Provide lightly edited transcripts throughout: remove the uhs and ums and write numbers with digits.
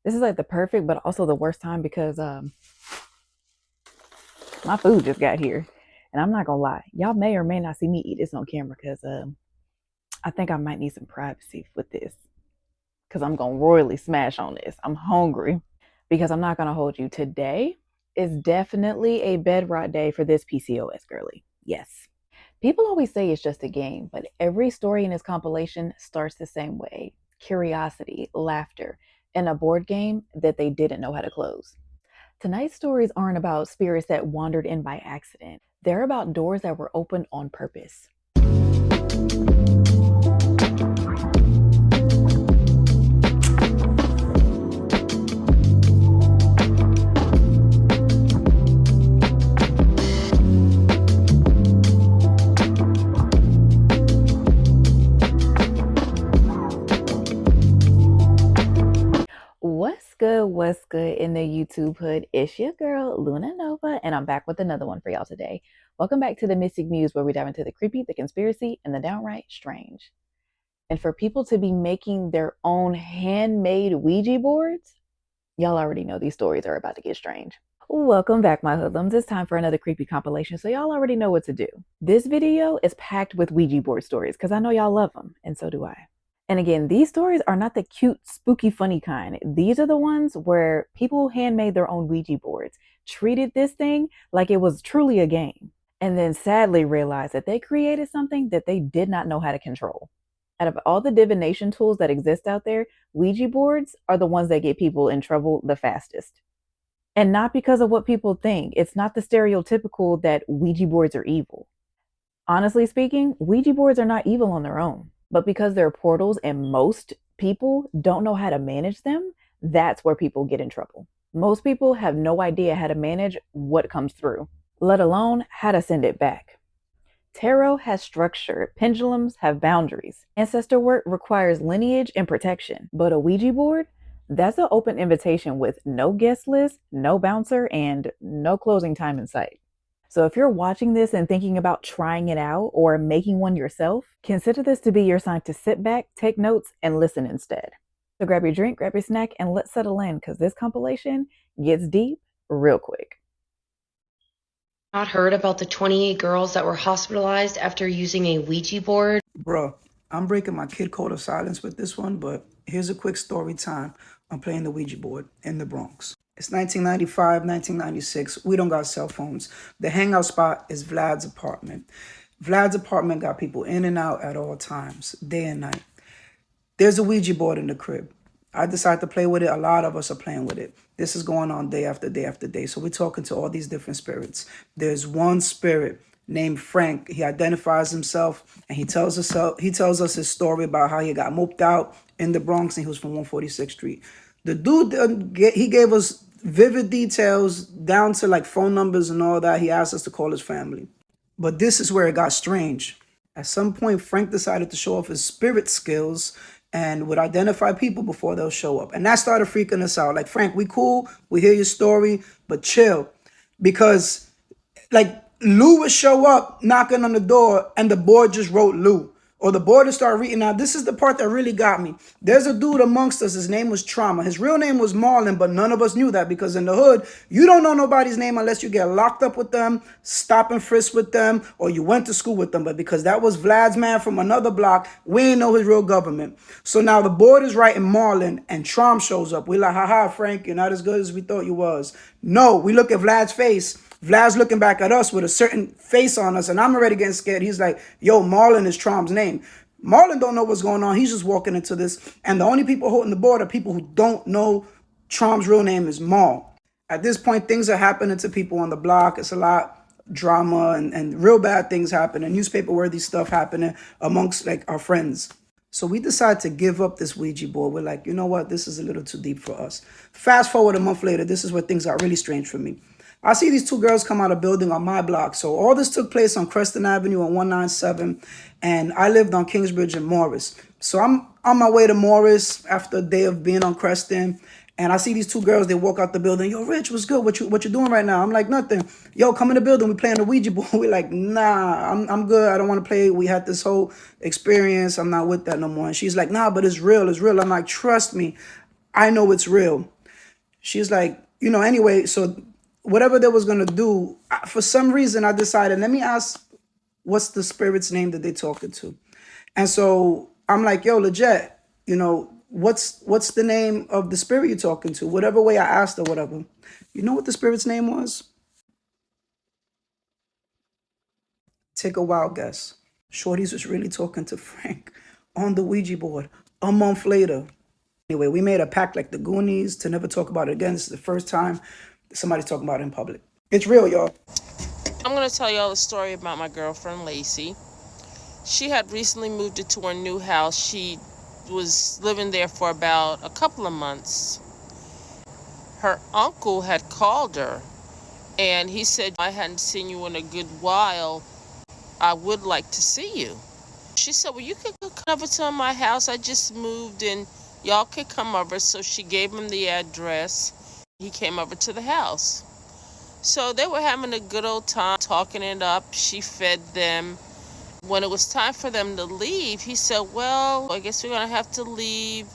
This is like the perfect, but also the worst time because my food just got here, and I'm not gonna lie, y'all may or may not see me eat this on camera because I think I might need some privacy with this because I'm gonna royally smash on this. I'm hungry because I'm not gonna hold you. Today is definitely a bedrock day for this PCOS girly. Yes. People always say it's just a game, but every story in this compilation starts the same way: curiosity, laughter, and a board game that they didn't know how to close. Tonight's stories aren't about spirits that wandered in by accident, they're about doors that were opened on purpose. What's good in the YouTube hood? It's your girl, Luna Nova, and I'm back with another one for y'all today. Welcome back to the Mystic Muse, where we dive into the creepy, the conspiracy, and the downright strange. And for people to be making their own handmade Ouija boards, y'all already know these stories are about to get strange. Welcome back, my hoodlums. It's time for another creepy compilation, so y'all already know what to do. This video is packed with Ouija board stories, because I know y'all love them, and so do I. And again, these stories are not the cute, spooky, funny kind. These are the ones where people handmade their own Ouija boards, treated this thing like it was truly a game, and then sadly realized that they created something that they did not know how to control. Out of all the divination tools that exist out there, Ouija boards are the ones that get people in trouble the fastest. And not because of what people think. It's not the stereotypical that Ouija boards are evil. Honestly speaking, Ouija boards are not evil on their own, but because they're portals and most people don't know how to manage them, that's where people get in trouble. Most people have no idea how to manage what comes through, let alone how to send it back. Tarot has structure, pendulums have boundaries. Ancestor work requires lineage and protection, but a Ouija board, that's an open invitation with no guest list, no bouncer, and no closing time in sight. So if you're watching this and thinking about trying it out or making one yourself, consider this to be your sign to sit back, take notes, and listen instead. So grab your drink, grab your snack, and let's settle in because this compilation gets deep real quick. Not heard about the 28 girls that were hospitalized after using a Ouija board? Bro, I'm breaking my kid code of silence with this one, but here's a quick story time on playing the Ouija board in the Bronx. It's 1995, 1996. We don't got cell phones. The hangout spot is Vlad's apartment. Vlad's apartment got people in and out at all times, day and night. There's a Ouija board in the crib. I decided to play with it. A lot of us are playing with it. This is going on day after day after day. So we're talking to all these different spirits. There's one spirit named Frank. He identifies himself and he tells us his story about how he got moved out in the Bronx and he was from 146th Street. The dude, he gave us vivid details down to like phone numbers and all that. He asked us to call his family. But this is where it got strange. At some point, Frank decided to show off his spirit skills and would identify people before they'll show up. And that started freaking us out. Like, Frank, we cool, we hear your story, but chill. Because, like, Lou would show up knocking on the door and the board just wrote Lou. Or the board would start reading. Now, this is the part that really got me. There's a dude amongst us, his name was Trauma. His real name was Marlon, but none of us knew that because in the hood, you don't know nobody's name unless you get locked up with them, stop and frisk with them, or you went to school with them. But because that was Vlad's man from another block, we ain't know his real government. So now the board is writing Marlon and Traum shows up. We like, haha, Frank, you're not as good as we thought you was. No, we look at Vlad's face. Vlad's looking back at us with a certain face on us, and I'm already getting scared. He's like, yo, Marlon is Trom's name. Marlon don't know what's going on. He's just walking into this, and the only people holding the board are people who don't know Trom's real name is Mal. At this point, things are happening to people on the block. It's a lot drama and real bad things happening, newspaper-worthy stuff happening amongst like our friends. So we decided to give up this Ouija board. We're like, you know what? This is a little too deep for us. Fast forward a month later, this is where things got really strange for me. I see these two girls come out of building on my block. So all this took place on Creston Avenue on 197. And I lived on Kingsbridge and Morris. So I'm on my way to Morris after a day of being on Creston. And I see these two girls, they walk out the building. Yo, Rich, what's good? What you doing right now? I'm like, nothing. Yo, come in the building. We playing the Ouija board. We're like, nah, I'm good. I don't want to play. We had this whole experience. I'm not with that no more. And she's like, nah, but it's real. It's real. I'm like, trust me. I know it's real. She's like, anyway, so whatever they was going to do, for some reason I decided, let me ask what's the spirit's name that they talking to. And so I'm like, yo, legit, what's the name of the spirit you're talking to? Whatever way I asked or whatever. You know what the spirit's name was? Take a wild guess. Shorty's was really talking to Frank on the Ouija board a month later. Anyway, we made a pact like the Goonies to never talk about it again. This is the first time somebody's talking about it in public. It's real, y'all. I'm going to tell y'all a story about my girlfriend, Lacey. She had recently moved into her new house. She was living there for about a couple of months. Her uncle had called her, and he said, I hadn't seen you in a good while. I would like to see you. She said, well, you could come over to my house. I just moved, and y'all could come over. So she gave him the address. He came over to the house. So they were having a good old time, talking it up. She fed them. When it was time for them to leave, he said, well, I guess we're going to have to leave.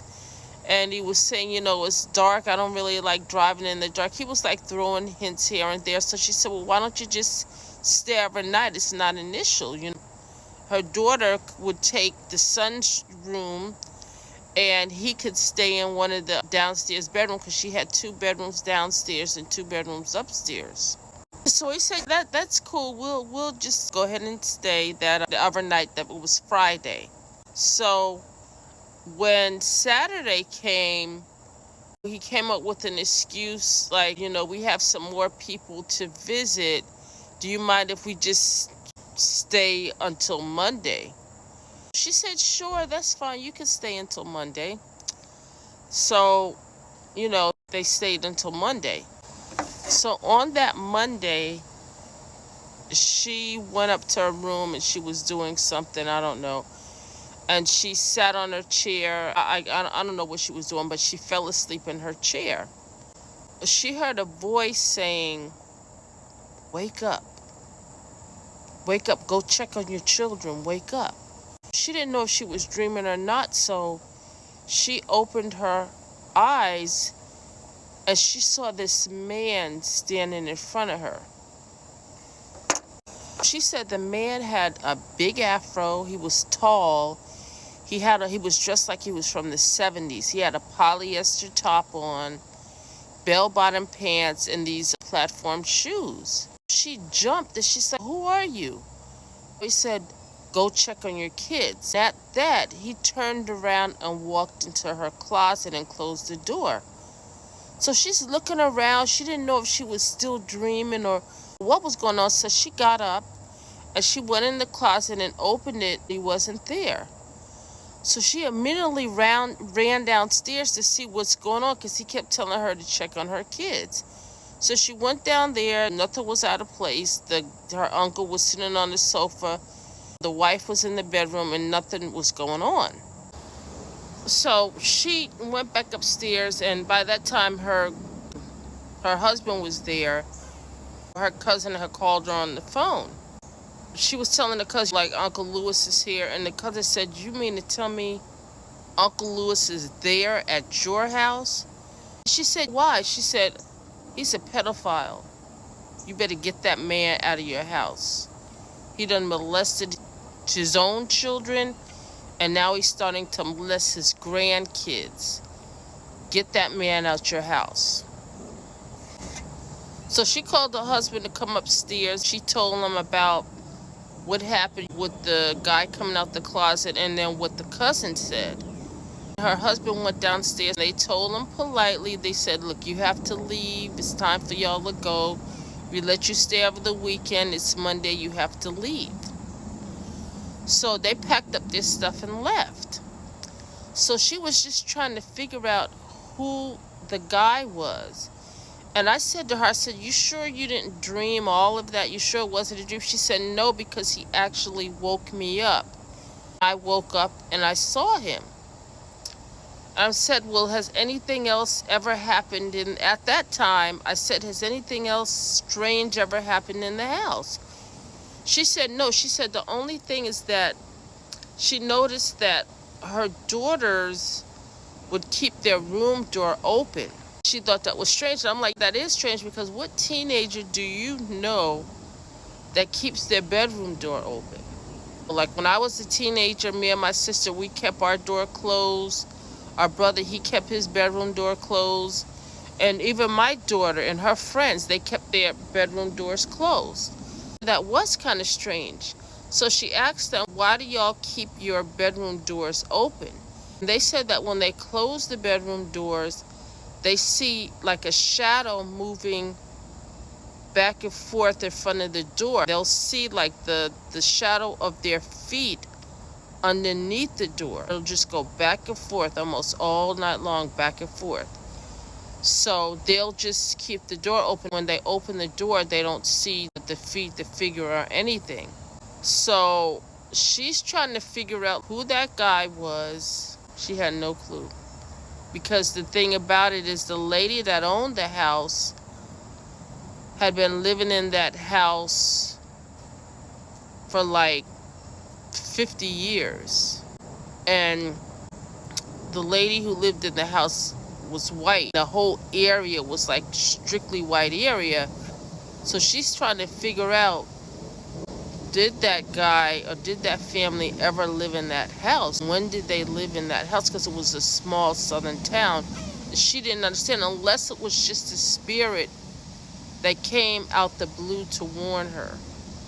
And he was saying, it's dark. I don't really like driving in the dark. He was like throwing hints here and there. So she said, well, why don't you just stay overnight? It's not an issue. Her daughter would take the son's room, and he could stay in one of the downstairs bedrooms because she had 2 bedrooms downstairs and 2 bedrooms upstairs. So he said, that's cool. We'll just go ahead and stay that the other night. That it was Friday. So when Saturday came, he came up with an excuse like, we have some more people to visit. Do you mind if we just stay until Monday? She said, sure, that's fine. You can stay until Monday. So, they stayed until Monday. So on that Monday, she went up to her room and she was doing something, I don't know. And she sat on her chair. I don't know what she was doing, but she fell asleep in her chair. She heard a voice saying, wake up. Wake up. Go check on your children. Wake up. She didn't know if she was dreaming or not, so she opened her eyes and she saw this man standing in front of her. She said the man had a big afro. He was tall. He was dressed like he was from the 70s. He had a polyester top on, bell-bottom pants, and these platform shoes. She jumped and she said, who are you? He said, go check on your kids. At that, he turned around and walked into her closet and closed the door. So she's looking around. She didn't know if she was still dreaming or what was going on. So she got up and she went in the closet and opened it. He wasn't there. So she immediately ran downstairs to see what's going on because he kept telling her to check on her kids. So she went down there. Nothing was out of place. Her uncle was sitting on the sofa. The wife was in the bedroom and nothing was going on. So she went back upstairs, and by that time her husband was there. Her cousin had called her on the phone. She was telling the cousin, like, Uncle Lewis is here, and the cousin said, you mean to tell me Uncle Lewis is there at your house? She said, why? She said, he's a pedophile. You better get that man out of your house. He done molested his own children, and now he's starting to molest his grandkids. Get that man out your house. So she called her husband to come upstairs. She told him about what happened with the guy coming out the closet and then what the cousin said. Her husband went downstairs. They told him politely. They said, look, you have to leave. It's time for y'all to go. We let you stay over the weekend. It's Monday. You have to leave. So they packed up their stuff and left. So she was just trying to figure out who the guy was. And I said to her, I said, you sure you didn't dream all of that? You sure it wasn't a dream? She said, no, because he actually woke me up. I woke up and I saw him. I said, well, has anything else ever happened at that time? I said, has anything else strange ever happened in the house? She said, no. She said, the only thing is that she noticed that her daughters would keep their room door open. She thought that was strange. And I'm like, that is strange, because what teenager do you know that keeps their bedroom door open? Like when I was a teenager, me and my sister, we kept our door closed. Our brother, he kept his bedroom door closed. And even my daughter and her friends, they kept their bedroom doors closed. That was kind of strange. So she asked them, why do y'all keep your bedroom doors open? And they said that when they close the bedroom doors, they see like a shadow moving back and forth in front of the door. They'll see like the shadow of their feet underneath the door. It'll just go back and forth almost all night long, back and forth. So they'll just keep the door open. When they open the door, they don't see the feet, the figure, or anything. So she's trying to figure out who that guy was. She had no clue. Because the thing about it is, the lady that owned the house had been living in that house for like 50 years. And the lady who lived in the house was white. The whole area was like strictly white area. So she's trying to figure out, did that guy or did that family ever live in that house? When did they live in that house? Because it was a small southern town. She didn't understand, unless it was just a spirit that came out the blue to warn her.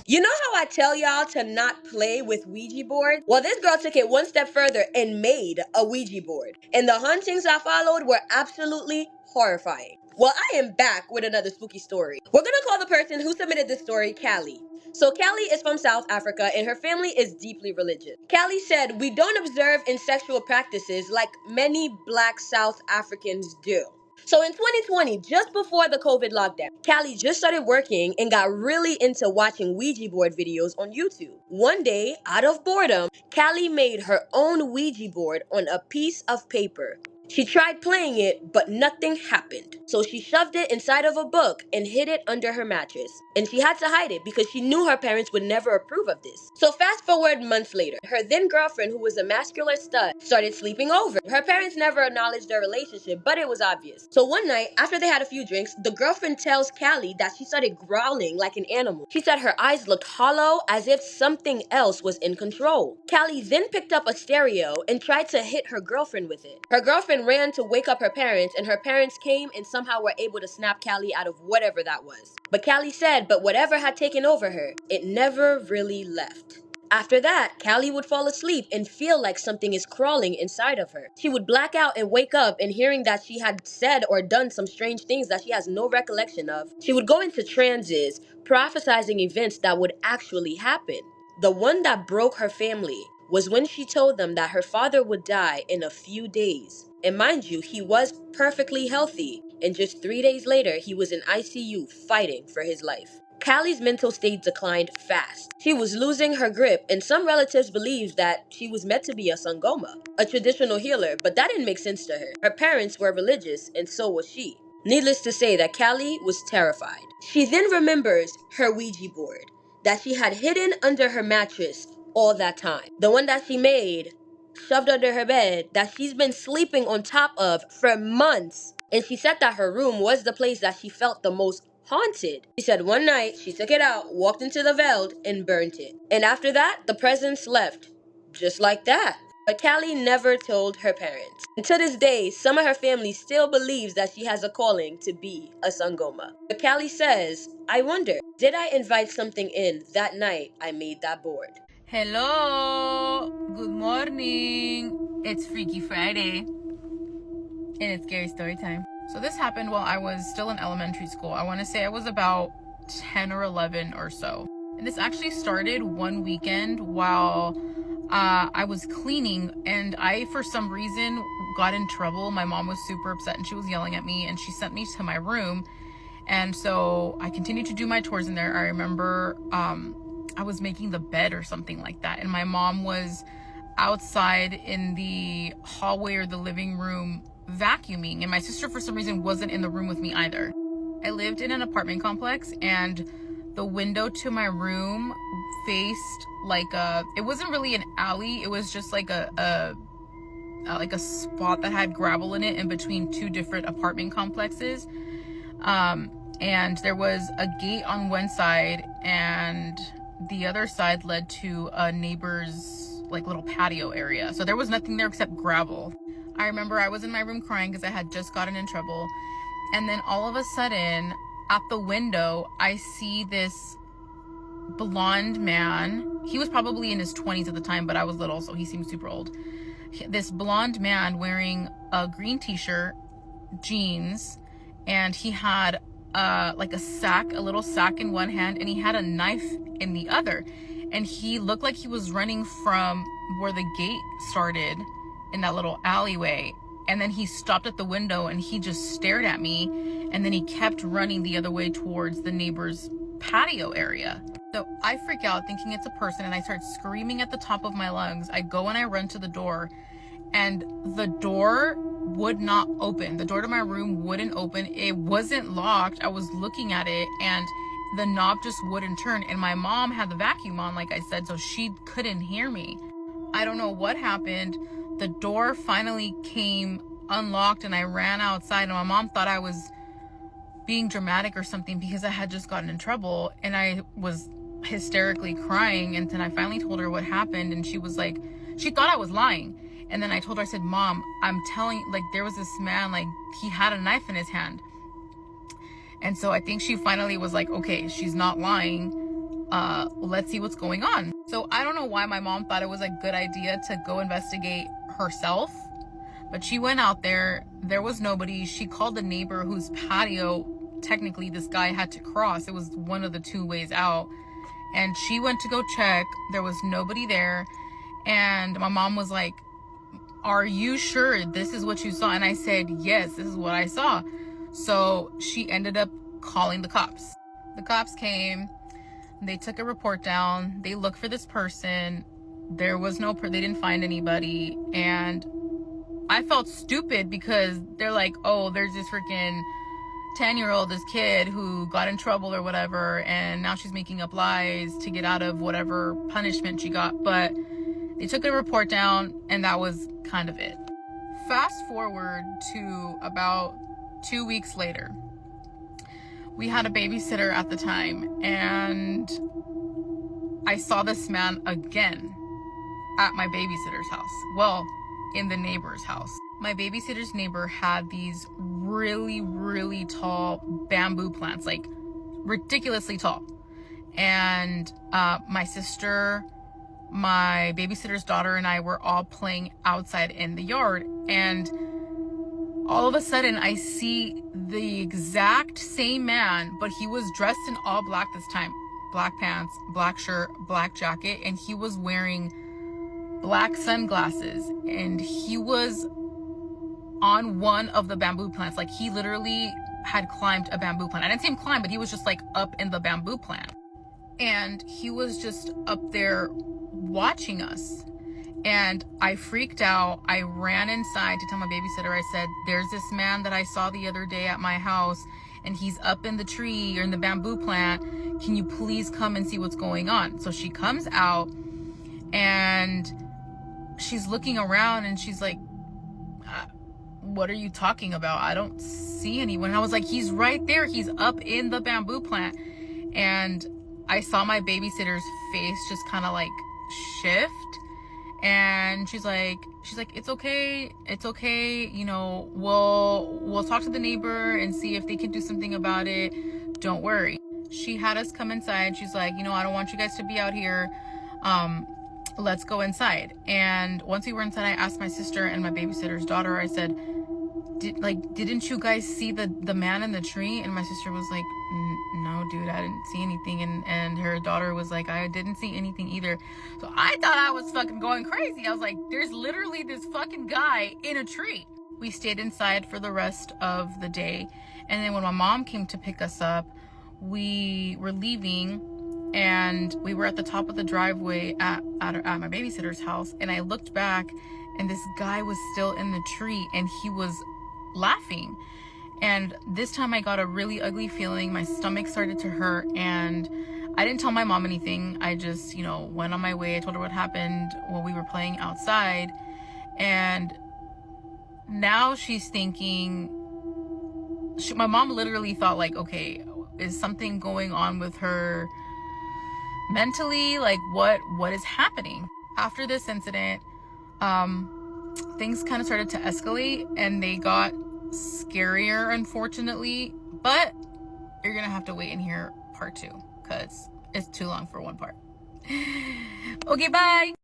You know how I tell y'all to not play with Ouija boards? Well, this girl took it one step further and made a Ouija board. And the hauntings I followed were absolutely horrifying. Well, I am back with another spooky story. We're gonna call the person who submitted this story Callie. So Callie is from South Africa and her family is deeply religious. Callie said, "We don't observe in sexual practices like many black South Africans do." So in 2020, just before the COVID lockdown, Callie just started working and got really into watching Ouija board videos on YouTube. One day, out of boredom, Callie made her own Ouija board on a piece of paper. She tried playing it, but nothing happened. So she shoved it inside of a book and hid it under her mattress. And she had to hide it because she knew her parents would never approve of this. So fast forward months later, her then girlfriend, who was a masculine stud, started sleeping over. Her parents never acknowledged their relationship, but it was obvious. So one night, after they had a few drinks, the girlfriend tells Callie that she started growling like an animal. She said her eyes looked hollow, as if something else was in control. Callie then picked up a stereo and tried to hit her girlfriend with it. Her girlfriend ran to wake up her parents, and her parents came and somehow were able to snap Callie out of whatever that was. But Callie said, but whatever had taken over her, it never really left. After that, Callie would fall asleep and feel like something is crawling inside of her. She would black out and wake up, and hearing that she had said or done some strange things that she has no recollection of. She would go into trances, prophesizing events that would actually happen. The one that broke her family was when she told them that her father would die in a few days. And mind you, he was perfectly healthy, and just 3 days later, he was in ICU fighting for his life. Callie's mental state declined fast. She was losing her grip, and some relatives believed that she was meant to be a sangoma, a traditional healer, but that didn't make sense to her. Her parents were religious, and so was she. Needless to say that Callie was terrified. She then remembers her Ouija board that she had hidden under her mattress all that time. The one that she made, shoved under her bed, that she's been sleeping on top of for months. And she said that her room was the place that she felt the most haunted. She said one night she took it out, walked into the veld, and burnt it. And after that, the presence left. Just like that. But Callie never told her parents. And to this day, some of her family still believes that she has a calling to be a sangoma. But Callie says, I wonder, did I invite something in that night I made that board? Hello, good morning. It's Freaky Friday, and it's scary story time. So this happened while I was still in elementary school. I want to say I was about 10 or 11 or so. And this actually started one weekend while I was cleaning, and I, for some reason, got in trouble. My mom was super upset and she was yelling at me, and she sent me to my room. And so I continued to do my chores in there. I remember I was making the bed or something like that, and my mom was outside in the hallway or the living room vacuuming, and my sister for some reason wasn't in the room with me either. I lived in an apartment complex, and the window to my room faced like it wasn't really an alley, it was just like a like a spot that had gravel in it in between two different apartment complexes. And there was a gate on one side, and the other side led to a neighbor's like little patio area. So there was nothing there except gravel. I remember I was in my room crying because I had just gotten in trouble. And then all of a sudden, at the window, I see this blonde man. He was probably in his 20s at the time, but I was little, so he seemed super old. This blonde man wearing a green t-shirt, jeans, and he had like a little sack in one hand, and he had a knife in the other. And he looked like he was running from where the gate started in that little alleyway. And then he stopped at the window and he just stared at me. And then he kept running the other way towards the neighbor's patio area. So I freak out thinking it's a person, and I start screaming at the top of my lungs. I go and I run to the door, and the door would not open. The door to my room wouldn't open. It wasn't locked. I was looking at it and the knob just wouldn't turn. And my mom had the vacuum on, like I said, so she couldn't hear me. I don't know what happened. The door finally came unlocked and I ran outside, and my mom thought I was being dramatic or something because I had just gotten in trouble, and I was hysterically crying. And then I finally told her what happened, and she was like, she thought I was lying. And then I told her, I said, Mom, I'm telling you, like, there was this man, like, he had a knife in his hand. And so I think she finally was like, okay, she's not lying. Let's see what's going on. So I don't know why my mom thought it was a good idea to go investigate herself, but she went out there. There was nobody. She called the neighbor whose patio technically this guy had to cross. It was one of the two ways out. And she went to go check. There was nobody there. And my mom was like, are you sure this is what you saw? And I said, yes, this is what I saw. So she ended up calling the cops. The cops came, they took a report down, they looked for this person. There was they didn't find anybody. And I felt stupid because they're like, oh, there's this freaking 10-year-old, this kid who got in trouble or whatever, and now she's making up lies to get out of whatever punishment she got. But they took a report down, and that was kind of it. Fast forward to about 2 weeks later. We had a babysitter at the time, and I saw this man again at my babysitter's house. Well, in the neighbor's house. My babysitter's neighbor had these really, really tall bamboo plants, like ridiculously tall. And my sister, my babysitter's daughter, and I were all playing outside in the yard. And all of a sudden I see the exact same man, but he was dressed in all black this time. Black pants, black shirt, black jacket, and he was wearing black sunglasses, and he was on one of the bamboo plants. Like, he literally had climbed a bamboo plant. I didn't see him climb, but he was just like up in the bamboo plant, and he was just up there watching us. And I freaked out. I ran inside to tell my babysitter. I said, there's this man that I saw the other day at my house, and he's up in the tree or in the bamboo plant. Can you please come and see what's going on? So she comes out and she's looking around, and she's like, what are you talking about? I don't see anyone. And I was like, he's right there. He's up in the bamboo plant. And I saw my babysitter's face just kind of like shift. And she's like, it's okay. It's okay. You know, we'll talk to the neighbor and see if they can do something about it. Don't worry. She had us come inside. She's like, you know, I don't want you guys to be out here. Let's go inside. And once we were inside, I asked my sister and my babysitter's daughter, I said, didn't you guys see the man in the tree? And my sister was like, no, dude, I didn't see anything. And her daughter was like, I didn't see anything either. So I thought I was fucking going crazy. I was like, there's literally this fucking guy in a tree. We stayed inside for the rest of the day. And then when my mom came to pick us up, we were leaving, and we were at the top of the driveway at my babysitter's house. And I looked back, and this guy was still in the tree, and he was laughing. And this time I got a really ugly feeling. My stomach started to hurt, and I didn't tell my mom anything. I just, went on my way. I told her what happened while we were playing outside. And now she's thinking, my mom literally thought like, okay, is something going on with her mentally? Like what is happening? After this incident, things kind of started to escalate and they got scarier, unfortunately, but you're gonna have to wait and hear part 2 because it's too long for one part. Okay, bye.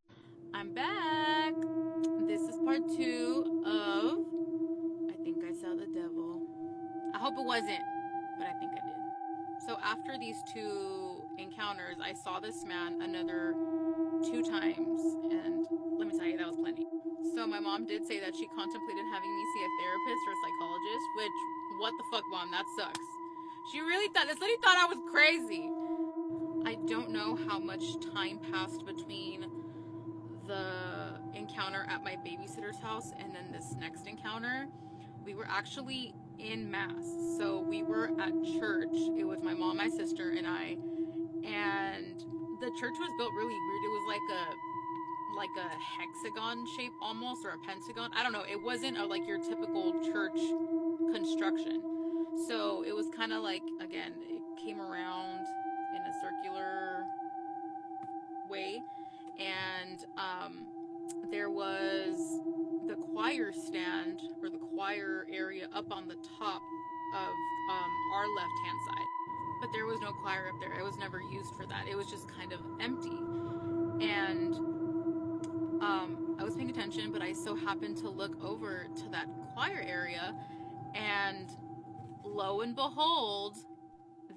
I'm back. This is part 2 of I Think I Saw the Devil. I hope it wasn't, but I think I did. So after these 2 encounters, I saw this man another 2 times, and let me tell you, that was plenty. So my mom did say that she contemplated having me see a therapist or a psychologist, which, what the fuck, Mom, that sucks. She really thought, this lady thought I was crazy. I don't know how much time passed between the encounter at my babysitter's house and then this next encounter. We were actually in mass, so we were at church. It was my mom, my sister, and I, and the church was built really weird. It was like a hexagon shape almost, or a pentagon. I don't know. It wasn't like your typical church construction. So it was kind of like, again, it came around in a circular way, and there was the choir stand or the choir area up on the top of our left hand side, but there was no choir up there. It was never used for that. It was just kind of empty. And I was paying attention, but I so happened to look over to that choir area, and lo and behold,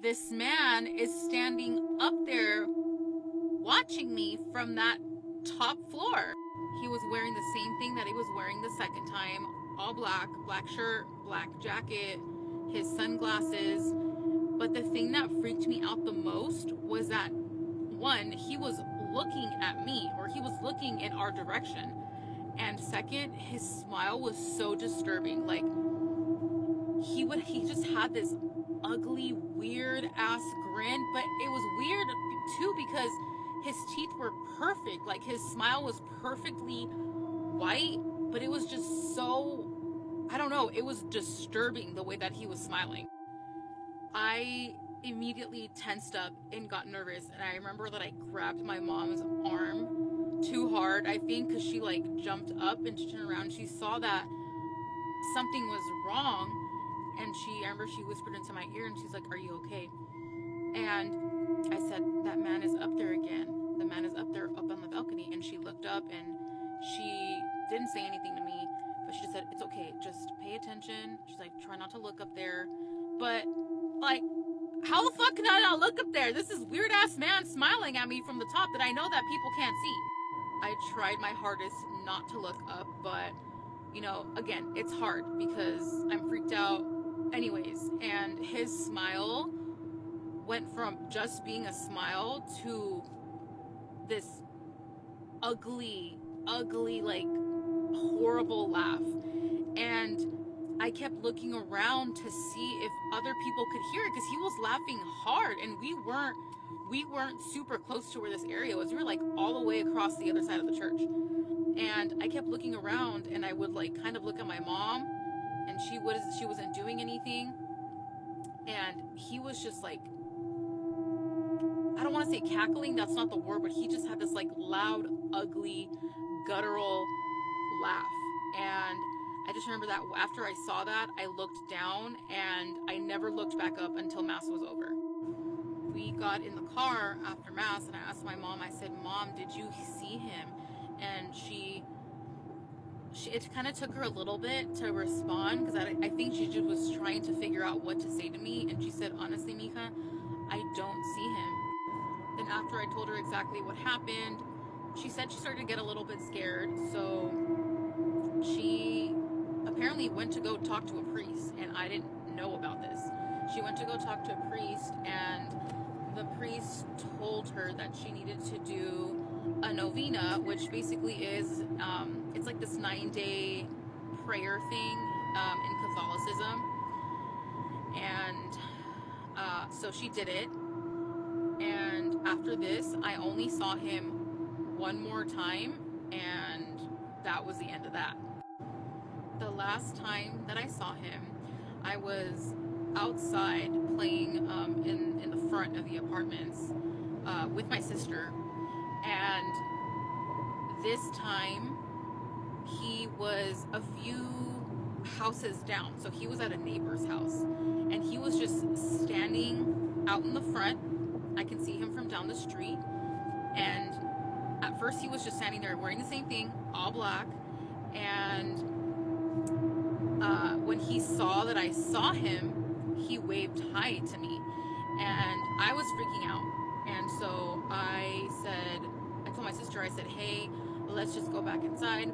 this man is standing up there watching me from that top floor. He was wearing the same thing that he was wearing the second time, all black, black shirt, black jacket, his sunglasses. But the thing that freaked me out the most was that, one, he was looking at me, or he was looking in our direction. And second, his smile was so disturbing. Like, he just had this ugly, weird ass grin, but it was weird too because his teeth were perfect. Like, his smile was perfectly white, but it was just so, I don't know, it was disturbing the way that he was smiling. I immediately tensed up and got nervous, and I remember that I grabbed my mom's arm too hard, I think, because she like jumped up and she turned around. She saw that something was wrong, and I remember she whispered into my ear and she's like, "Are you okay?" And I said, "That man is up there again. The man is up there, up on the balcony." And she looked up and she didn't say anything to me, but she just said, "It's okay, just pay attention." She's like, "Try not to look up there." But like, how the fuck can I not look up there? This is weird ass man smiling at me from the top that I know that people can't see. I tried my hardest not to look up, but you know, again, it's hard because I'm freaked out anyways. And his smile went from just being a smile to this ugly, like horrible laugh. And I kept looking around to see if other people could hear it because he was laughing hard, and we weren't super close to where this area was. We were like all the way across the other side of the church. And I kept looking around, and I would like kind of look at my mom, and she wasn't doing anything. And he was just like, I don't want to say cackling, that's not the word, but he just had this like loud, ugly, guttural laugh. And I just remember that after I saw that, I looked down and I never looked back up until Mass was over. We got in the car after Mass and I asked my mom, I said, "Mom, did you see him?" And it kind of took her a little bit to respond because I think she just was trying to figure out what to say to me. And she said, "Honestly, Mika, I don't see him." Then after I told her exactly what happened, she said she started to get a little bit scared. So she apparently went to go talk to a priest, and I didn't know about this. She went to go talk to a priest, and the priest told her that she needed to do a novena, which basically is, it's like this 9-day prayer thing in Catholicism. And so she did it. And after this, I only saw him one more time, and that was the end of that. the last time that I saw him, I was outside playing in the front of the apartments with my sister, and this time he was a few houses down. So he was at a neighbor's house, and he was just standing out in the front. I can see him from down the street, and at first he was just standing there wearing the same thing, all black, and when he saw that I saw him, he waved hi to me, and I was freaking out. And so I told my sister, I said, hey, let's just go back inside.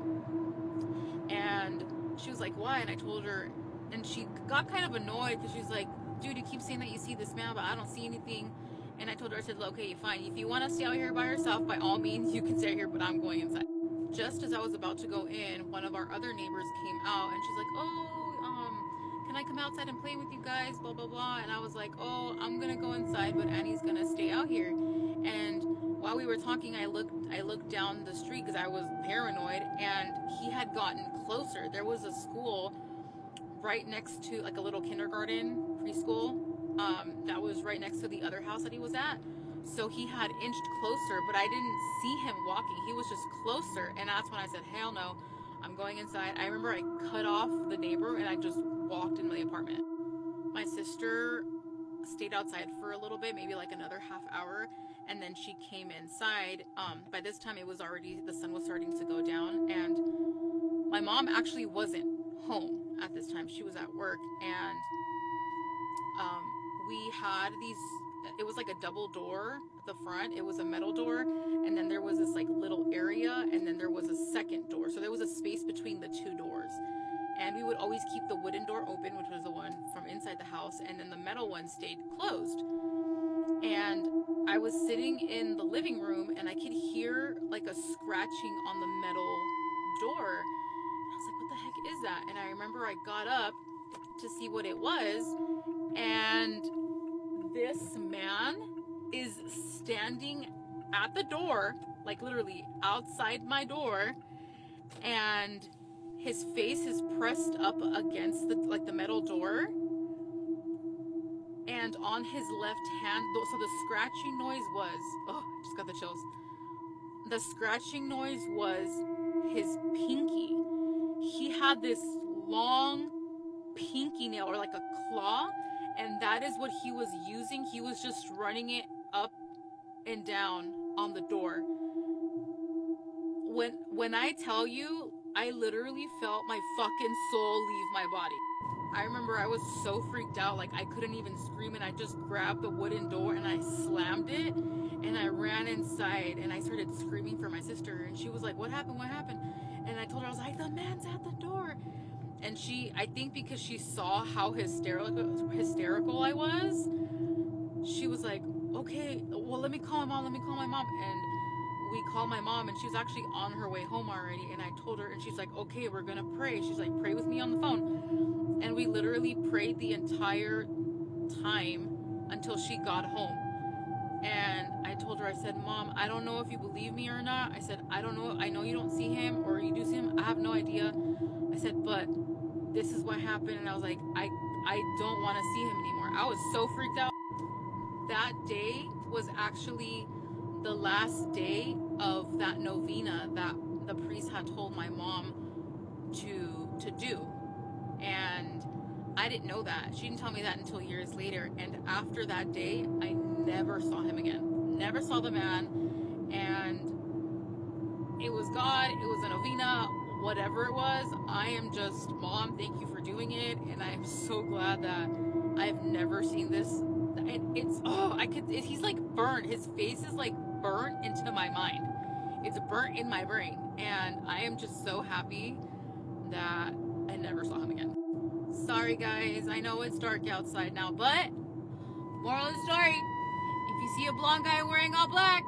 And she was like, why? And I told her, and she got kind of annoyed because she was like, dude, you keep saying that you see this man, but I don't see anything. And I told her, I said, okay, fine. If you want to stay out here by yourself, by all means, you can stay here, but I'm going inside. Just as I was about to go in, one of our other neighbors came out, and she's like, oh, can I come outside and play with you guys, blah, blah, blah. And I was like, oh, I'm going to go inside, but Annie's going to stay out here. And while we were talking, I looked down the street because I was paranoid, and he had gotten closer. There was a school right next to, like, a little kindergarten, preschool, that was right next to the other house that he was at. So he had inched closer, but I didn't see him walking. He was just closer, and that's when I said, hell no, I'm going inside. I remember I cut off the neighbor, and I just walked into the apartment. My sister stayed outside for a little bit, maybe like another half hour, and then she came inside. By this time, it was already, the sun was starting to go down, and my mom actually wasn't home at this time. She was at work, and we had these, it was like a double door at the front. It was a metal door, and then there was this like little area, and then there was a second door. So there was a space between the two doors. And we would always keep the wooden door open, which was the one from inside the house, and then the metal one stayed closed. And I was sitting in the living room, and I could hear like a scratching on the metal door. And I was like, what the heck is that? And I remember I got up to see what it was, and this man is standing at the door, like literally outside my door, and his face is pressed up against the metal door, and on his left hand, so the scratching noise was, oh, I just got the chills. The scratching noise was his pinky. He had this long pinky nail, or like a claw, and that is what he was using. He was just running it up and down on the door. When I tell you, I literally felt my fucking soul leave my body. I remember I was so freaked out, like I couldn't even scream, and I just grabbed the wooden door and I slammed it, and I ran inside, and I started screaming for my sister, and she was like, what happened, what happened? And I told her, I was like, the man's at the door. And she, I think because she saw how hysterical I was, she was like, okay, well, let me call my mom. And we called my mom, and she was actually on her way home already. And I told her, and she's like, okay, we're gonna pray. She's like, pray with me on the phone. And we literally prayed the entire time until she got home. And I told her, I said, Mom, I don't know if you believe me or not. I said, I don't know. I know you don't see him, or you do see him. I have no idea. I said, but this is what happened. And I was like, I don't want to see him anymore. I was so freaked out. That day was actually the last day of that novena that the priest had told my mom to do. And I didn't know that. She didn't tell me that until years later. And after that day, I never saw him again. Never saw the man. And it was God, it was a novena, whatever it was. I am just, Mom, thank you for doing it. And I am so glad that I've never seen this. It's, oh, he's like burnt. His face is like burnt into my mind. It's burnt in my brain. And I am just so happy that I never saw him again. Sorry guys, I know it's dark outside now, but moral of the story, if you see a blonde guy wearing all black,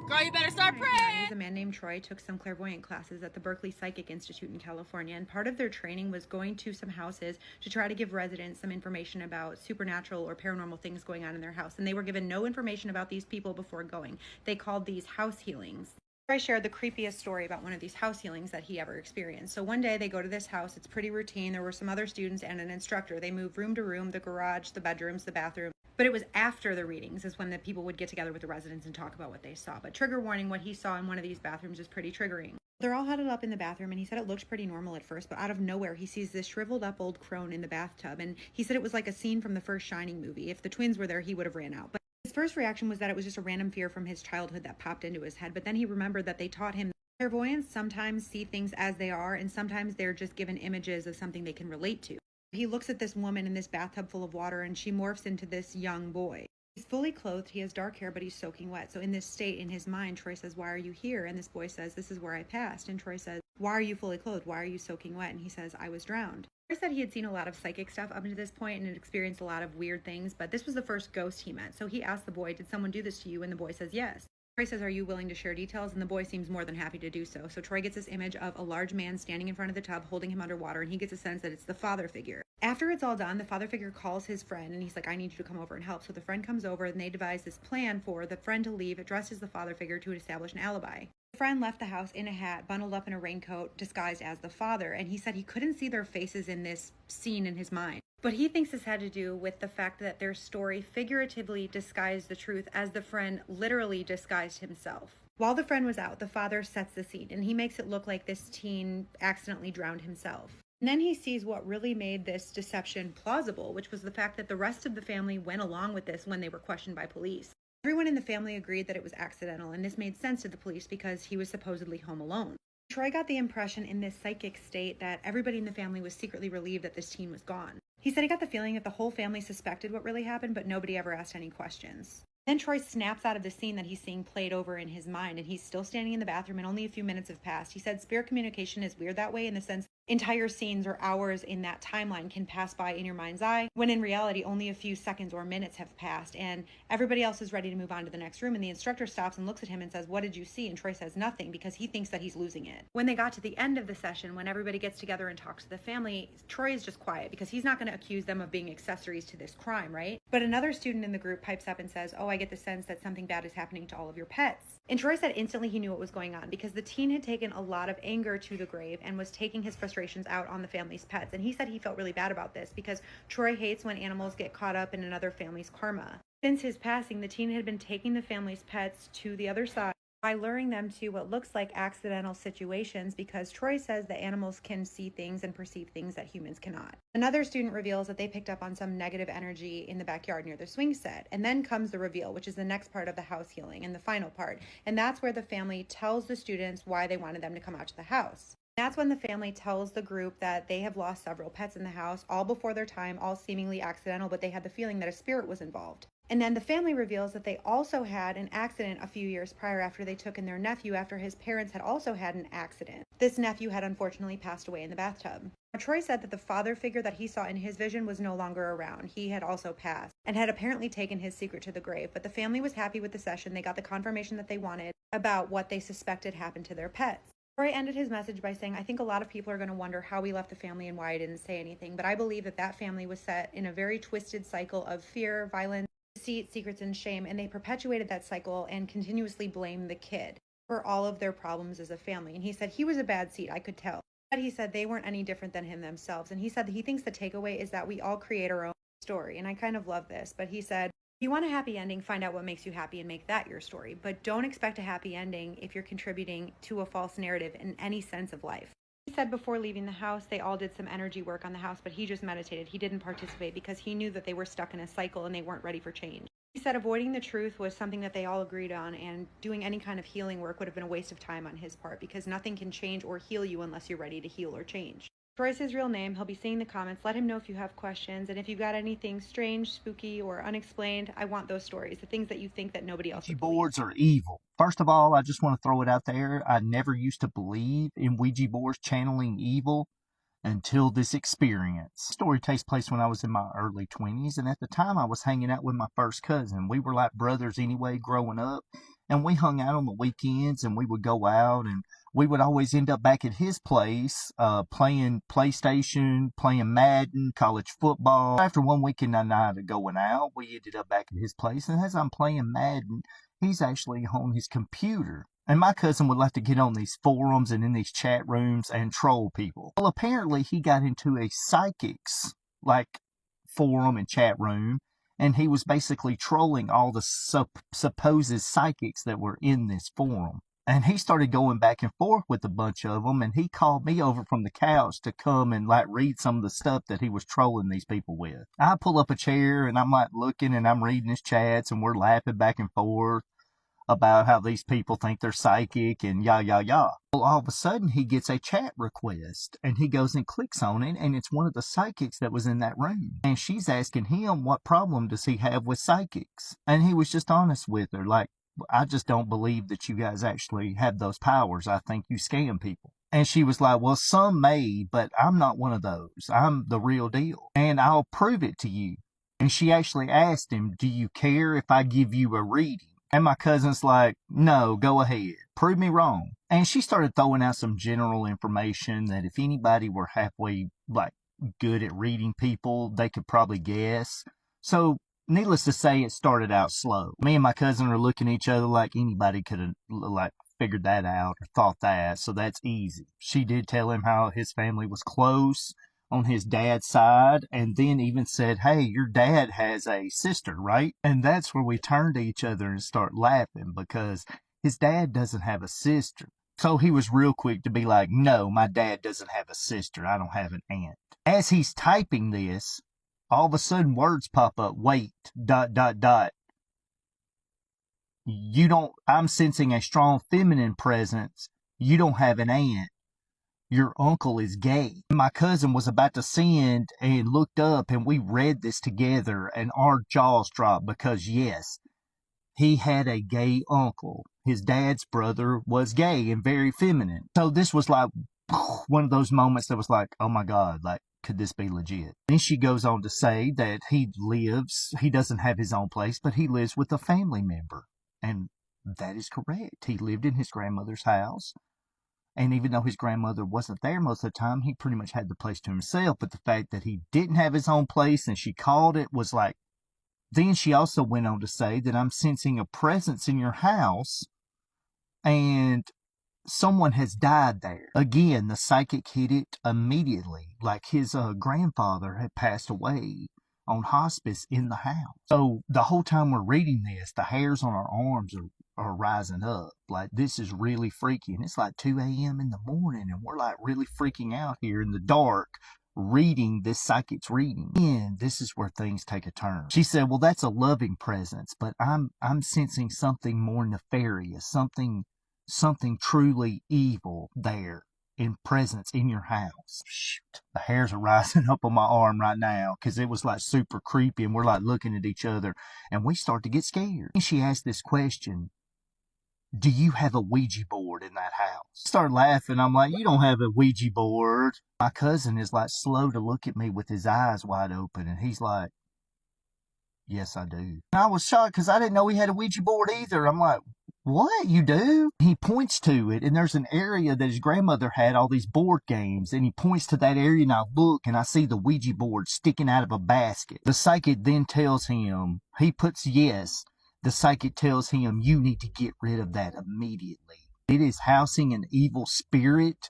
girl, you better start praying. He's a man named Troy, took some clairvoyant classes at the Berkeley Psychic Institute in California, and part of their training was going to some houses to try to give residents some information about supernatural or paranormal things going on in their house. And they were given no information about these people before going. They called these house healings. Troy shared the creepiest story about one of these house healings that he ever experienced. So one day they go to this house. It's pretty routine. There were some other students and an instructor. They move room to room, the garage, the bedrooms, the bathroom. But it was after the readings is when the people would get together with the residents and talk about what they saw. But trigger warning, what he saw in one of these bathrooms is pretty triggering. They're all huddled up in the bathroom, and he said it looked pretty normal at first, but out of nowhere, he sees this shriveled up old crone in the bathtub. And he said it was like a scene from the first Shining movie. If the twins were there, he would have ran out. But his first reaction was that it was just a random fear from his childhood that popped into his head. But then he remembered that they taught him clairvoyants sometimes see things as they are, and sometimes they're just given images of something they can relate to. He looks at this woman in this bathtub full of water, and she morphs into this young boy. He's fully clothed, he has dark hair, but he's soaking wet. So in this state, in his mind, Troy says, "Why are you here?" And this boy says, "This is where I passed." And Troy says, "Why are you fully clothed? Why are you soaking wet?" And he says, "I was drowned." Troy said he had seen a lot of psychic stuff up to this point and had experienced a lot of weird things, but this was the first ghost he met. So he asked the boy, "Did someone do this to you?" And the boy says, "Yes." Troy says, "Are you willing to share details?" And the boy seems more than happy to do so. So Troy gets this image of a large man standing in front of the tub holding him underwater, and he gets a sense that it's the father figure. After it's all done, the father figure calls his friend, and he's like, "I need you to come over and help." So the friend comes over, and they devise this plan for the friend to leave dressed as the father figure to establish an alibi. The friend left the house in a hat, bundled up in a raincoat, disguised as the father, and he said he couldn't see their faces in this scene in his mind. But he thinks this had to do with the fact that their story figuratively disguised the truth as the friend literally disguised himself. While the friend was out, the father sets the scene, and he makes it look like this teen accidentally drowned himself. And then he sees what really made this deception plausible, which was the fact that the rest of the family went along with this when they were questioned by police. Everyone in the family agreed that it was accidental, and this made sense to the police because he was supposedly home alone. Troy got the impression in this psychic state that everybody in the family was secretly relieved that this teen was gone. He said he got the feeling that the whole family suspected what really happened, but nobody ever asked any questions. Then Troy snaps out of the scene that he's seeing played over in his mind, and he's still standing in the bathroom, and only a few minutes have passed. He said spirit communication is weird that way in the sense entire scenes or hours in that timeline can pass by in your mind's eye, when in reality only a few seconds or minutes have passed, and everybody else is ready to move on to the next room, and the instructor stops and looks at him and says, "What did you see?" And Troy says nothing because he thinks that he's losing it. When they got to the end of the session, when everybody gets together and talks to the family, Troy is just quiet because he's not going to accuse them of being accessories to this crime, right? But another student in the group pipes up and says, "Oh, I get the sense that something bad is happening to all of your pets." And Troy said instantly he knew what was going on because the teen had taken a lot of anger to the grave and was taking his frustrations out on the family's pets. And he said he felt really bad about this because Troy hates when animals get caught up in another family's karma. Since his passing, the teen had been taking the family's pets to the other side by luring them to what looks like accidental situations because Troy says that animals can see things and perceive things that humans cannot. Another student reveals that they picked up on some negative energy in the backyard near the swing set. And then comes the reveal, which is the next part of the house healing and the final part. And that's where the family tells the students why they wanted them to come out to the house. That's when the family tells the group that they have lost several pets in the house, all before their time, all seemingly accidental, but they had the feeling that a spirit was involved. And then the family reveals that they also had an accident a few years prior after they took in their nephew after his parents had also had an accident. This nephew had unfortunately passed away in the bathtub. Troy said that the father figure that he saw in his vision was no longer around. He had also passed and had apparently taken his secret to the grave. But the family was happy with the session. They got the confirmation that they wanted about what they suspected happened to their pets. Troy ended his message by saying, "I think a lot of people are going to wonder how we left the family and why I didn't say anything. But I believe that that family was set in a very twisted cycle of fear, violence, deceit, secrets, and shame, and they perpetuated that cycle and continuously blamed the kid for all of their problems as a family." And he said he was a bad seed, I could tell. But he said they weren't any different than him themselves. And he said that he thinks the takeaway is that we all create our own story. And I kind of love this. But he said, if you want a happy ending, find out what makes you happy and make that your story. But don't expect a happy ending if you're contributing to a false narrative in any sense of life. He said before leaving the house, they all did some energy work on the house, but he just meditated. He didn't participate because he knew that they were stuck in a cycle and they weren't ready for change. He said avoiding the truth was something that they all agreed on, and doing any kind of healing work would have been a waste of time on his part because nothing can change or heal you unless you're ready to heal or change. Troy's his real name. He'll be seeing the comments. Let him know if you have questions, and if you've got anything strange, spooky, or unexplained, I want those stories, the things that you think that nobody else would believe. Ouija boards are evil. First of all, I just want to throw it out there. I never used to believe in Ouija boards channeling evil until this experience. The story takes place when I was in my early 20s, and at the time I was hanging out with my first cousin. We were like brothers anyway growing up, and we hung out on the weekends, and we would go out, and we would always end up back at his place playing PlayStation, playing Madden, college football. After one weekend night of going out, we ended up back at his place, and as I'm playing Madden, he's actually on his computer. And my cousin would like to get on these forums and in these chat rooms and troll people. Well, apparently he got into a psychics, forum and chat room, and he was basically trolling all the supposed psychics that were in this forum. And he started going back and forth with a bunch of them, and he called me over from the couch to come and read some of the stuff that he was trolling these people with. I pull up a chair and I'm looking and I'm reading his chats and we're laughing back and forth about how these people think they're psychic and yah, yah, yah. Well, all of a sudden, he gets a chat request, and he goes and clicks on it, and it's one of the psychics that was in that room. And she's asking him what problem does he have with psychics. And he was just honest with her, I just don't believe that you guys actually have those powers. I think you scam people. And she was like, well, some may, but I'm not one of those. I'm the real deal, and I'll prove it to you. And she actually asked him, do you care if I give you a reading? And my cousin's like, no, go ahead. Prove me wrong. And she started throwing out some general information that if anybody were halfway, good at reading people, they could probably guess. So, needless to say, it started out slow. Me and my cousin are looking at each other like anybody could have, figured that out or thought that, so that's easy. She did tell him how his family was close on his dad's side, and then even said, hey, your dad has a sister, right? And that's where we turn to each other and start laughing, because his dad doesn't have a sister. So he was real quick to be like, no, my dad doesn't have a sister. I don't have an aunt. As he's typing this, all of a sudden words pop up. Wait, ... I'm sensing a strong feminine presence. You don't have an aunt. Your uncle is gay. My cousin was about to send and looked up, and we read this together, and our jaws dropped because, yes, he had a gay uncle. His dad's brother was gay and very feminine. So this was one of those moments that was oh my God, could this be legit? Then she goes on to say that he doesn't have his own place, but he lives with a family member. And that is correct. He lived in his grandmother's house. And even though his grandmother wasn't there most of the time, he pretty much had the place to himself. But the fact that he didn't have his own place and she called it was Then she also went on to say that I'm sensing a presence in your house and someone has died there. Again, the psychic hit it immediately, his grandfather had passed away on hospice in the house. So the whole time we're reading this, the hairs on our arms are rising up. This is really freaky. And it's 2 a.m. in the morning, and we're really freaking out here in the dark reading this psychic's reading. And this is where things take a turn. She said, well, that's a loving presence, but I'm sensing something more nefarious, something truly evil there in presence in your house. Shoot, the hairs are rising up on my arm right now because it was super creepy, and we're looking at each other, and we start to get scared. And she asked this question, do you have a Ouija board in that house? Start laughing. I'm like, you don't have a Ouija board. My cousin is slow to look at me with his eyes wide open, and he's like, yes, I do. And I was shocked because I didn't know he had a Ouija board either. I'm like, what? You do? He points to it, and there's an area that his grandmother had all these board games, and he points to that area, and I look, and I see the Ouija board sticking out of a basket. The psychic then tells him, he puts yes. The psychic tells him, you need to get rid of that immediately. It is housing an evil spirit,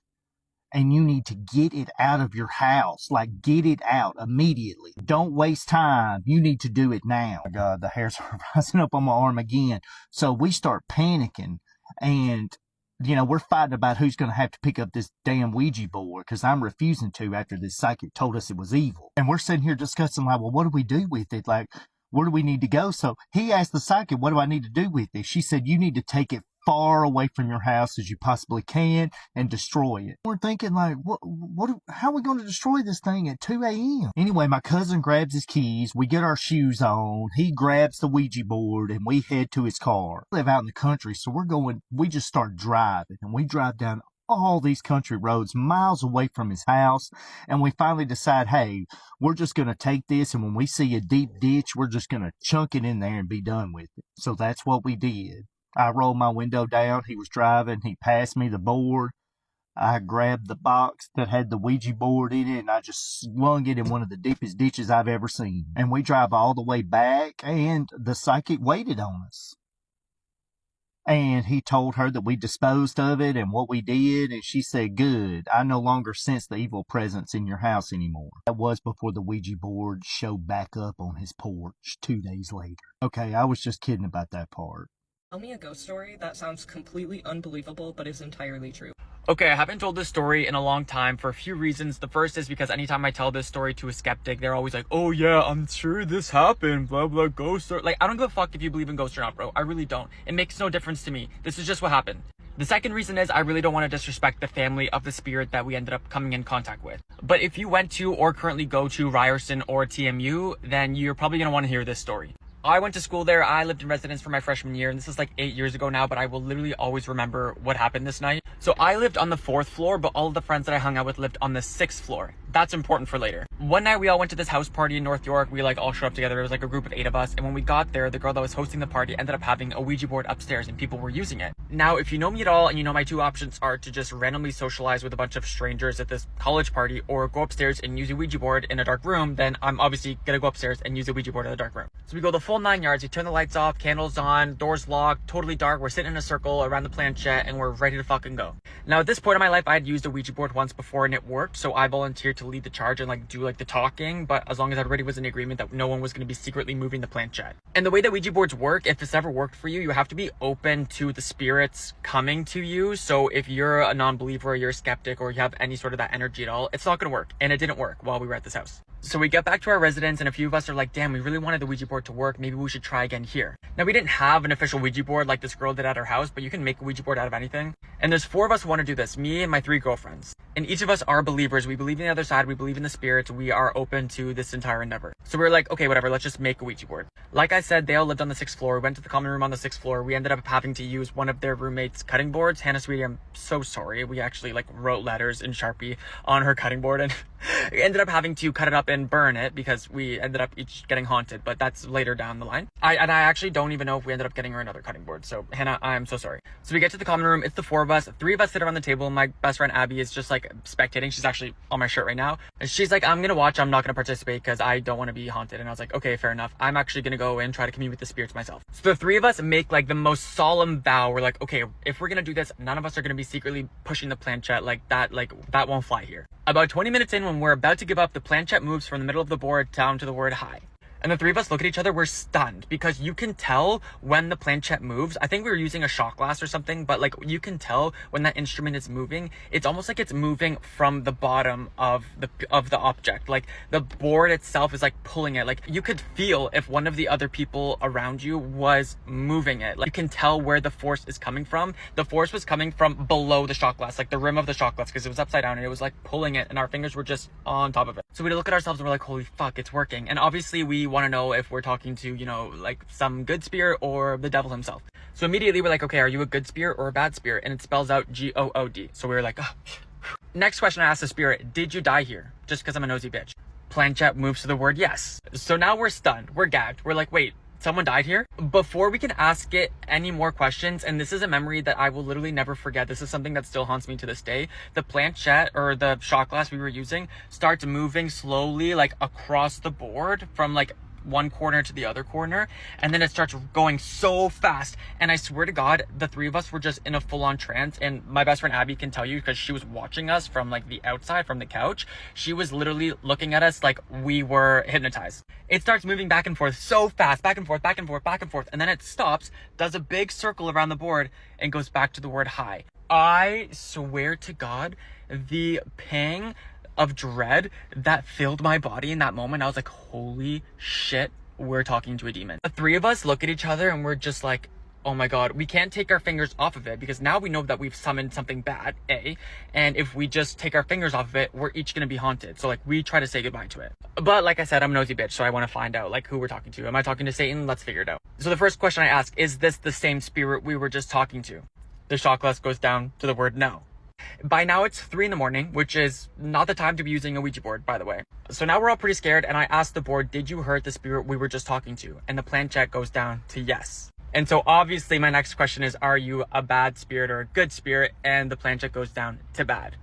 and you need to get it out of your house. Get it out immediately. Don't waste time. You need to do it now. Oh my God, the hairs are rising up on my arm again. So we start panicking, and we're fighting about who's going to have to pick up this damn Ouija board, because I'm refusing to after this psychic told us it was evil. And we're sitting here discussing, well, what do we do with it? Where do we need to go? So he asked the psychic, what do I need to do with it? She said, you need to take it far away from your house as you possibly can and destroy it. We're thinking how are we going to destroy this thing at 2 a.m.? Anyway, my cousin grabs his keys. We get our shoes on. He grabs the Ouija board, and we head to his car. We live out in the country, so we just start driving, and we drive down all these country roads miles away from his house, and we finally decide, hey, we're just going to take this, and when we see a deep ditch, we're just going to chunk it in there and be done with it. So that's what we did. I rolled my window down. He was driving. He passed me the board. I grabbed the box that had the Ouija board in it, and I just swung it in one of the deepest ditches I've ever seen. And we drive all the way back, and the psychic waited on us. And he told her that we disposed of it and what we did, and she said, good, I no longer sense the evil presence in your house anymore. That was before the Ouija board showed back up on his porch 2 days later. Okay, I was just kidding about that part. Tell me a ghost story that sounds completely unbelievable but is entirely true. Okay, I haven't told this story in a long time for a few reasons. The first is because anytime I tell this story to a skeptic, they're always like, oh yeah, I'm sure this happened, blah blah, ghost or like, I don't give a fuck if you believe in ghosts or not, bro. I really don't. It makes no difference to me. This is just what happened. The second reason is I really don't want to disrespect the family of the spirit that we ended up coming in contact with. But if you went to or currently go to Ryerson or TMU, then you're probably going to want to hear this story. I went to school there. I lived in residence for my freshman year, and this is like 8 years ago now, but I will literally always remember what happened this night. So I lived on the 4th floor, but all of the friends that I hung out with lived on the 6th floor. That's important for later. One night we all went to this house party in North York. We like all showed up together. It was like a group of 8 of us. And when we got there, the girl that was hosting the party ended up having a Ouija board upstairs and people were using it. Now, if you know me at all and you know my 2 options are to just randomly socialize with a bunch of strangers at this college party or go upstairs and use a Ouija board in a dark room, then I'm obviously gonna go upstairs and use a Ouija board in a dark room. So we go the full 9 yards. We turn the lights off, candles on, doors locked, totally dark. We're sitting in a circle around the planchette and we're ready to fucking go. Now, at this point in my life, I had used a Ouija board once before and it worked. So I volunteered to lead the charge and like do like the talking, but as long as everybody was in agreement that no one was going to be secretly moving the planchette. And the way that Ouija boards work, if this ever worked for you, you have to be open to the spirits coming to you. So if you're a non-believer or you're a skeptic or you have any sort of that energy at all, it's not going to work. And it didn't work while we were at this house. So we get back to our residence and a few of us are like, damn, we really wanted the Ouija board to work. Maybe we should try again here. Now, we didn't have an official Ouija board like this girl did at her house, but you can make a Ouija board out of anything. And there's 4 of us who want to do this, me and my 3 girlfriends. And each of us are believers. We believe in the other side. We believe in the spirits. We are open to this entire endeavor. So we're like, okay, whatever, let's just make a Ouija board. Like I said, they all lived on the 6th floor. We went to the common room on the 6th floor. We ended up having to use one of their roommates' cutting boards. Hannah, sweetie, I'm so sorry. We actually like wrote letters in Sharpie on her cutting board and we ended up having to cut it up and burn it because we ended up each getting haunted, but that's later down the line. I actually don't even know if we ended up getting her another cutting board. So Hannah, I'm so sorry. So we get to the common room. It's the 4 of us. 3 of us sit around the table. My best friend Abby is just like spectating. She's actually on my shirt right now. And she's like, I'm gonna watch. I'm not gonna participate because I don't want to be haunted. And I was like, okay, fair enough. I'm actually gonna go and try to commune with the spirits myself. So the 3 of us make like the most solemn vow. We're like, okay, if we're gonna do this, none of us are gonna be secretly pushing the planchette like that won't fly here. About 20 minutes in, when we're about to give up, the planchette moves from the middle of the board down to the word hi. And the 3 of us look at each other, we're stunned because you can tell when the planchette moves. I think we were using a shot glass or something, but like you can tell when that instrument is moving. It's almost like it's moving from the bottom of the object. Like the board itself is like pulling it. Like you could feel if one of the other people around you was moving it. Like you can tell where the force is coming from. The force was coming from below the shot glass, like the rim of the shot glass, because it was upside down and it was like pulling it and our fingers were just on top of it. So we look at ourselves and we're like, holy fuck, it's working. And obviously we want to know if we're talking to, you know, like some good spirit or the devil himself. So immediately we're like, okay, are you a good spirit or a bad spirit? And it spells out G-O-O-D. So we were like, oh. Next question I asked the spirit, did you die here? Just because I'm a nosy bitch. Planchette moves to the word yes. So now we're stunned. We're gagged. We're like, wait, someone died here? Before we can ask it any more questions, and this is a memory that I will literally never forget. This is something that still haunts me to this day. The planchette or the shot glass we were using starts moving slowly like across the board from like one corner to the other corner, and then it starts going so fast, and I swear to God, the 3 of us were just in a full-on trance. And my best friend Abby can tell you, because she was watching us from like the outside, from the couch. She was literally looking at us like we were hypnotized. It starts moving back and forth so fast, back and forth, back and forth, back and forth, and then it stops, does a big circle around the board, and goes back to the word hi. I swear to God, the pang of dread that filled my body in that moment, I was like, holy shit, we're talking to a demon. The 3 of us look at each other and we're just like, oh my God, we can't take our fingers off of it because now we know that we've summoned something bad, A, and if we just take our fingers off of it, we're each gonna be haunted. So like we try to say goodbye to it. But like I said, I'm a nosy bitch, so I want to find out like who we're talking to. Am I talking to Satan? Let's figure it out. So the first question I ask, is this the same spirit we were just talking to? The shot glass goes down to the word no. By now it's 3 in the morning, which is not the time to be using a Ouija board, by the way. So now we're all pretty scared, and I asked the board, did you hurt the spirit we were just talking to? And the planchette goes down to yes. And so obviously my next question is, are you a bad spirit or a good spirit? And the planchette goes down to bad.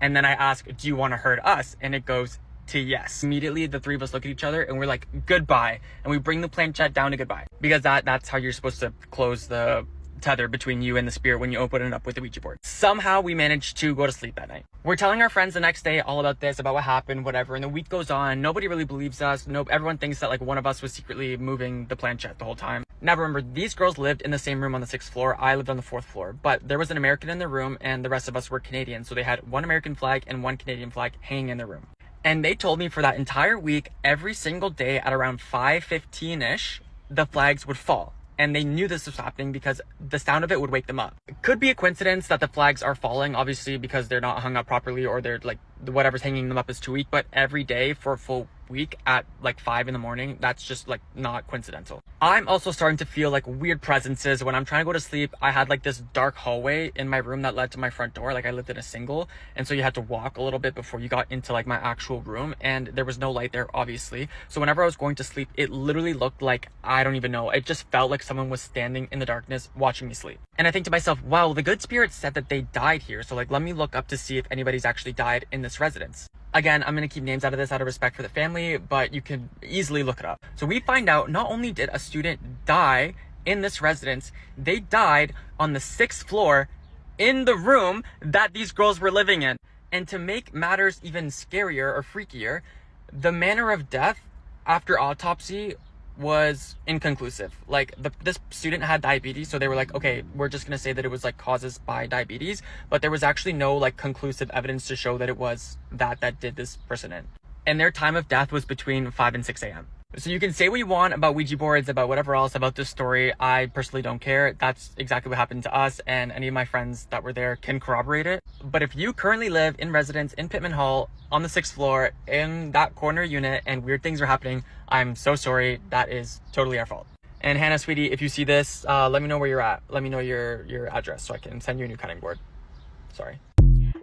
And then I ask, do you want to hurt us? And it goes to yes. Immediately the 3 of us look at each other and we're like, goodbye. And we bring the planchette down to goodbye. Because that's how you're supposed to close the tether between you and the spirit when you open it up with the Ouija board. Somehow we managed to go to sleep that night. We're telling our friends the next day all about this, about what happened, whatever, and the week goes on. Nobody really believes us. Everyone thinks that like one of us was secretly moving the planchette the whole time. Now remember, these girls lived in the same room on the 6th floor. I lived on the 4th floor, but there was an American in the room and the rest of us were Canadian. So they had one American flag and one Canadian flag hanging in their room. And they told me for that entire week, every single day at around 5:15-ish, the flags would fall. And they knew this was happening because the sound of it would wake them up. It could be a coincidence that the flags are falling, obviously, because they're not hung up properly or they're like, whatever's hanging them up is too weak. But every day for a full week at like 5 in the morning, that's just like not coincidental. I'm also starting to feel like weird presences. When I'm trying to go to sleep, I had like this dark hallway in my room that led to my front door. Like I lived in a single, and so you had to walk a little bit before you got into like my actual room, and there was no light there, obviously. So whenever I was going to sleep, it literally looked like, I don't even know, it just felt like someone was standing in the darkness watching me sleep. And I think to myself, wow, the good spirits said that they died here, so like let me look up to see if anybody's actually died in this residence. Again, I'm going to keep names out of this out of respect for the family, but you can easily look it up. So we find out not only did a student die in this residence, they died on the 6th floor in the room that these girls were living in. And to make matters even scarier or freakier, the manner of death after autopsy was inconclusive. Like this student had diabetes, so they were like, okay, we're just gonna say that it was like causes by diabetes, but there was actually no like conclusive evidence to show that it was that did this person in. And their time of death was between 5 and 6 a.m. So you can say what you want about Ouija boards, about whatever else about this story. I personally don't care. That's exactly what happened to us, and any of my friends that were there can corroborate it. But if you currently live in residence in Pittman Hall on the 6th floor in that corner unit and weird things are happening, I'm so sorry. That is totally our fault. And Hannah, sweetie, if you see this, let me know where you're at. Let me know your address so I can send you a new cutting board. Sorry.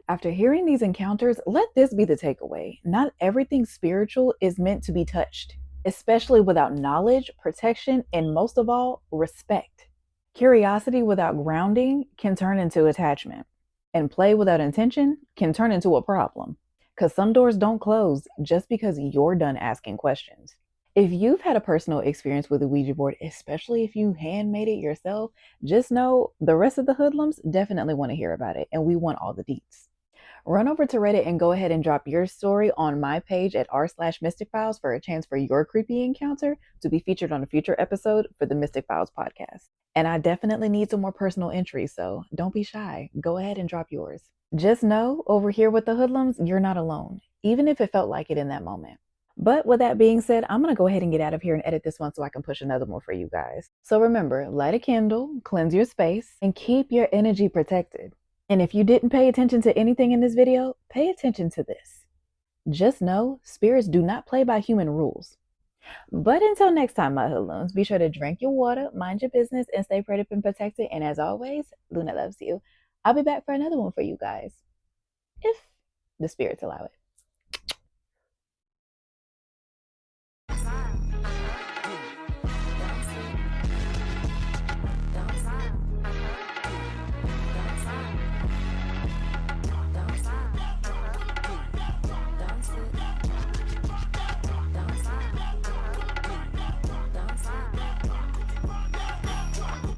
After hearing these encounters, let this be the takeaway. Not everything spiritual is meant to be touched, especially without knowledge, protection, and most of all, respect. Curiosity without grounding can turn into attachment, and play without intention can turn into a problem. Because some doors don't close just because you're done asking questions. If you've had a personal experience with a Ouija board, especially if you handmade it yourself, just know the rest of the hoodlums definitely want to hear about it, and we want all the deets. Run over to Reddit and go ahead and drop your story on my page at r/Mystic Files for a chance for your creepy encounter to be featured on a future episode for the Mystic Files podcast. And I definitely need some more personal entries, so don't be shy. Go ahead and drop yours. Just know, over here with the hoodlums, you're not alone, even if it felt like it in that moment. But with that being said, I'm going to go ahead and get out of here and edit this one so I can push another one for you guys. So remember, light a candle, cleanse your space, and keep your energy protected. And if you didn't pay attention to anything in this video, pay attention to this. Just know, spirits do not play by human rules. But until next time, my hoodlums, be sure to drink your water, mind your business, and stay prayed up and protected. And as always, Luna loves you. I'll be back for another one for you guys, if the spirits allow it.